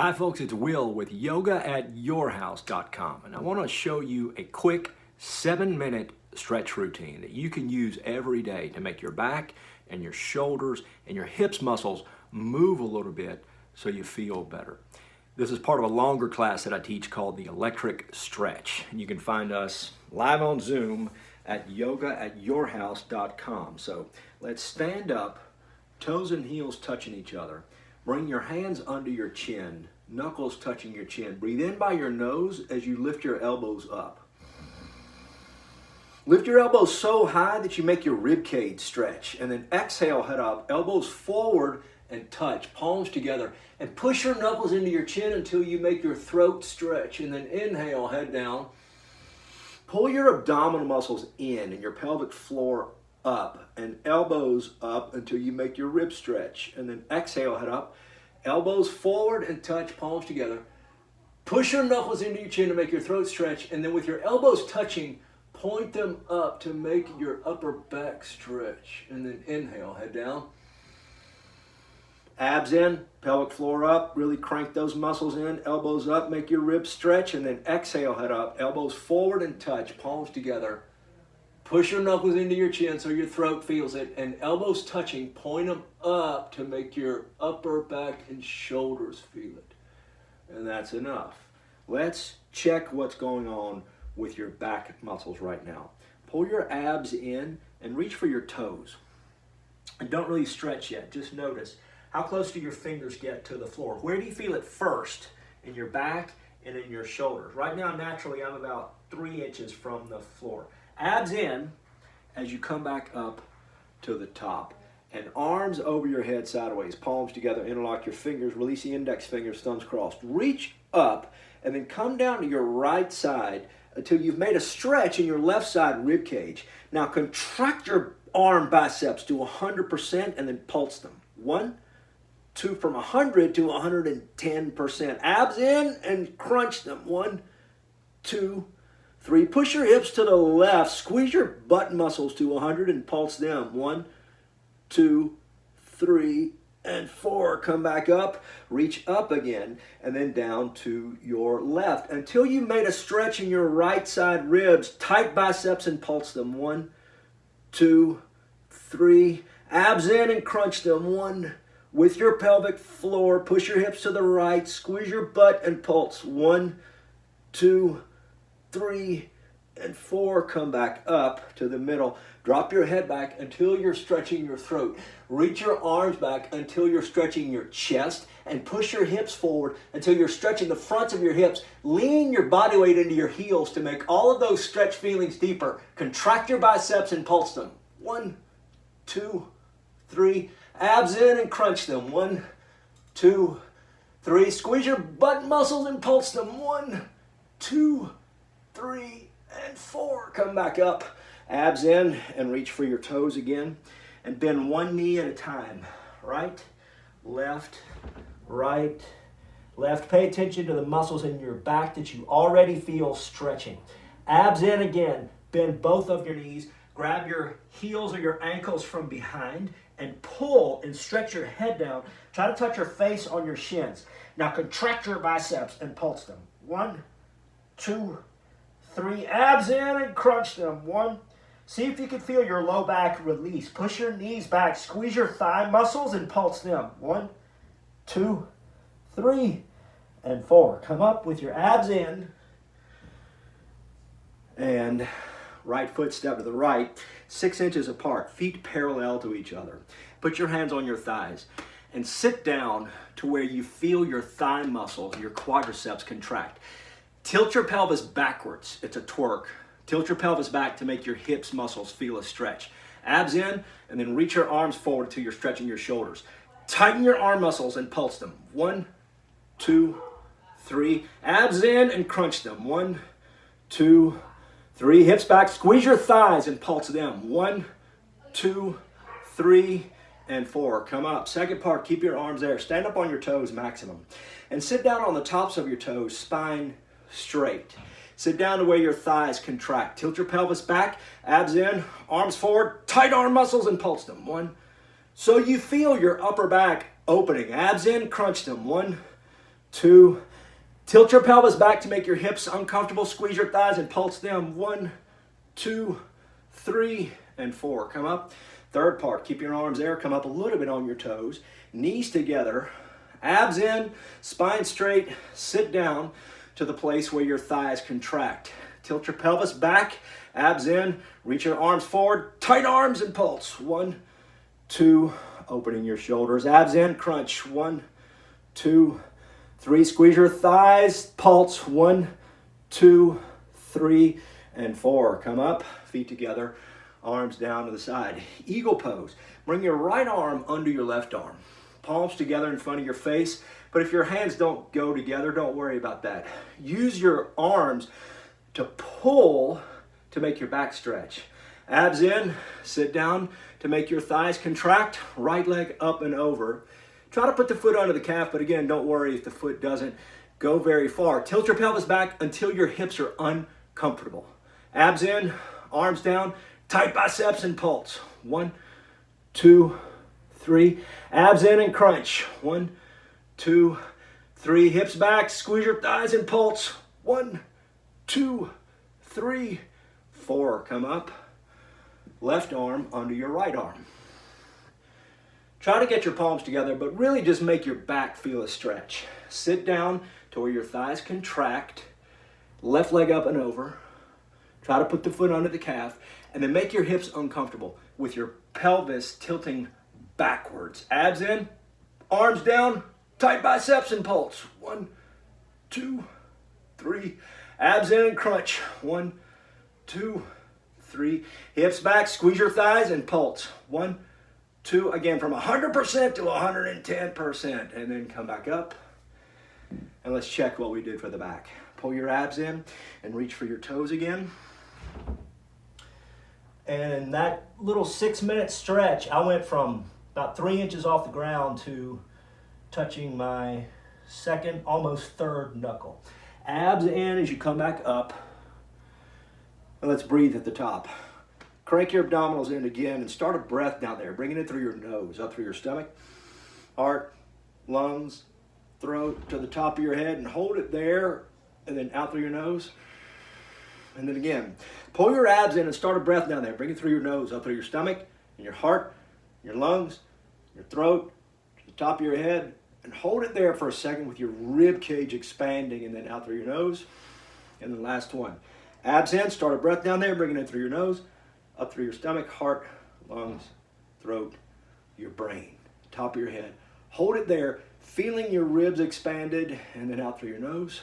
Hi folks, it's Will with yogaatyourhouse.com, and I want to show you a quick 7-minute stretch routine that you can use every day to make your back and your shoulders and your hips muscles move a little bit so you feel better. This is part of a longer class that I teach called the Electric Stretch, and you can find us live on Zoom at yogaatyourhouse.com. So let's stand up, toes and heels touching each other. Bring your hands under your chin, knuckles touching your chin. Breathe in by your nose as you lift your elbows up. Lift your elbows so high that you make your rib cage stretch, and then exhale, head up, elbows forward and touch, palms together, and push your knuckles into your chin until you make your throat stretch, and then inhale, head down. Pull your abdominal muscles in and your pelvic floor up and elbows up until you make your rib stretch, and then exhale, head up, elbows forward and touch, palms together. Push your knuckles into your chin to make your throat stretch, and then with your elbows touching, point them up to make your upper back stretch, and then inhale, head down. Abs in, pelvic floor up, really crank those muscles in, elbows up, make your ribs stretch, and then exhale, head up, elbows forward and touch, palms together. Push your knuckles into your chin so your throat feels it, and elbows touching, point them up to make your upper back and shoulders feel it. And that's enough. Let's check what's going on with your back muscles right now. Pull your abs in and reach for your toes. And don't really stretch yet, just notice how close do your fingers get to the floor. Where do you feel it first? In your back and in your shoulders. Right now, naturally, I'm about 3 inches from the floor. Abs in as you come back up to the top. And arms over your head sideways, palms together, interlock your fingers, release the index fingers, thumbs crossed. Reach up and then come down to your right side until you've made a stretch in your left side rib cage. Now contract your arm biceps to 100% and then pulse them. 1, 2, from 100 to 110%. Abs in and crunch them. 1, 2, 3. Push your hips to the left. Squeeze your butt muscles to 100 and pulse them. 1, 2, 3, and 4. Come back up. Reach up again and then down to your left until you made a stretch in your right side ribs. Tight biceps and pulse them. 1, 2, 3. Abs in and crunch them. 1. With your pelvic floor, push your hips to the right. Squeeze your butt and pulse. 1, 2, 3, and 4. Come back up to the middle. Drop your head back until you're stretching your throat. Reach your arms back until you're stretching your chest, and push your hips forward until you're stretching the fronts of your hips. Lean your body weight into your heels to make all of those stretch feelings deeper. Contract your biceps and pulse them. 1, 2, 3. Abs in and crunch them. 1, 2, 3. Squeeze your butt muscles and pulse them. 1, 2, 3, and 4. Come back up. Abs in and reach for your toes again. And bend one knee at a time. Right, left, right, left. Pay attention to the muscles in your back that you already feel stretching. Abs in again. Bend both of your knees. Grab your heels or your ankles from behind and pull and stretch your head down. Try to touch your face on your shins. Now contract your biceps and pulse them. 1, 2, 3. Abs in and crunch them. 1. See if you can feel your low back release. Push your knees back. Squeeze your thigh muscles and pulse them. 1, 2, 3, and 4. Come up with your abs in. And right foot step to the right, 6 inches apart, feet parallel to each other. Put your hands on your thighs and sit down to where you feel your thigh muscles, your quadriceps contract. Tilt your pelvis backwards. It's a twerk. Tilt your pelvis back to make your hips muscles feel a stretch. Abs in, and then reach your arms forward until you're stretching your shoulders. Tighten your arm muscles and pulse them. 1, 2, 3. Abs in and crunch them. 1, 2, 3. Hips back. Squeeze your thighs and pulse them. 1, 2, 3, and 4. Come up. Second part, keep your arms there. Stand up on your toes maximum. And sit down on the tops of your toes, spine straight. Sit down to where your thighs contract. Tilt your pelvis back, abs in, arms forward, tight arm muscles and pulse them. 1. So you feel your upper back opening. Abs in, crunch them. 1, 2. Tilt your pelvis back to make your hips uncomfortable. Squeeze your thighs and pulse them. 1, 2, 3, and 4. Come up. Third part, keep your arms there. Come up a little bit on your toes. Knees together. Abs in, spine straight. Sit down to the place where your thighs contract. Tilt your pelvis back. Abs in. Reach your arms forward. Tight arms and pulse. 1, 2. Opening your shoulders. Abs in. Crunch. 1, 2, 3. Squeeze your thighs. Pulse. 1, 2, 3, and 4. Come up. Feet together. Arms down to the side. Eagle pose. Bring your right arm under your left arm. Palms together in front of your face. But if your hands don't go together, don't worry about that. Use your arms to pull to make your back stretch. Abs in. Sit down to make your thighs contract. Right leg up and over. Try to put the foot under the calf, but again, don't worry if the foot doesn't go very far. Tilt your pelvis back until your hips are uncomfortable. Abs in, arms down, tight biceps and pulse. 1, 2, 3. Abs in and crunch. 1, 2, 3. Hips back, squeeze your thighs and pulse. 1, 2, 3, 4. Come up. Left arm under your right arm. Try to get your palms together, but really just make your back feel a stretch. Sit down to where your thighs contract, left leg up and over. Try to put the foot under the calf, and then make your hips uncomfortable with your pelvis tilting backwards. Abs in, arms down, tight biceps and pulse. 1, 2, 3. Abs in and crunch. 1, 2, 3. Hips back, squeeze your thighs and pulse. 1, 2, again from 100% to 110%, and then come back up. And let's check what we did for the back. Pull your abs in and reach for your toes again. And in that little 6-minute stretch, I went from about 3 inches off the ground to touching my second, almost third knuckle. Abs in as you come back up. And let's breathe at the top. Crank your abdominals in again and start a breath down there, bringing it through your nose, up through your stomach, heart, lungs, throat, to the top of your head, and hold it there, and then out through your nose. And then again, pull your abs in and start a breath down there, bring it through your nose, up through your stomach, and your heart, your lungs, your throat, to the top of your head, and hold it there for a second with your rib cage expanding, and then out through your nose. And then last one. Abs in, start a breath down there, bringing it through your nose, up through your stomach, heart, lungs, throat, your brain, top of your head. Hold it there, feeling your ribs expanded, and then out through your nose.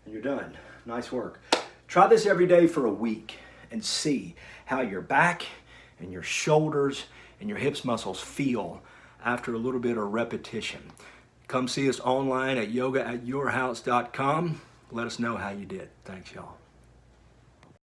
And you're done. Nice work. Try this every day for a week and see how your back and your shoulders and your hips muscles feel after a little bit of repetition. Come see us online at yogaatyourhouse.com. Let us know how you did. Thanks, y'all.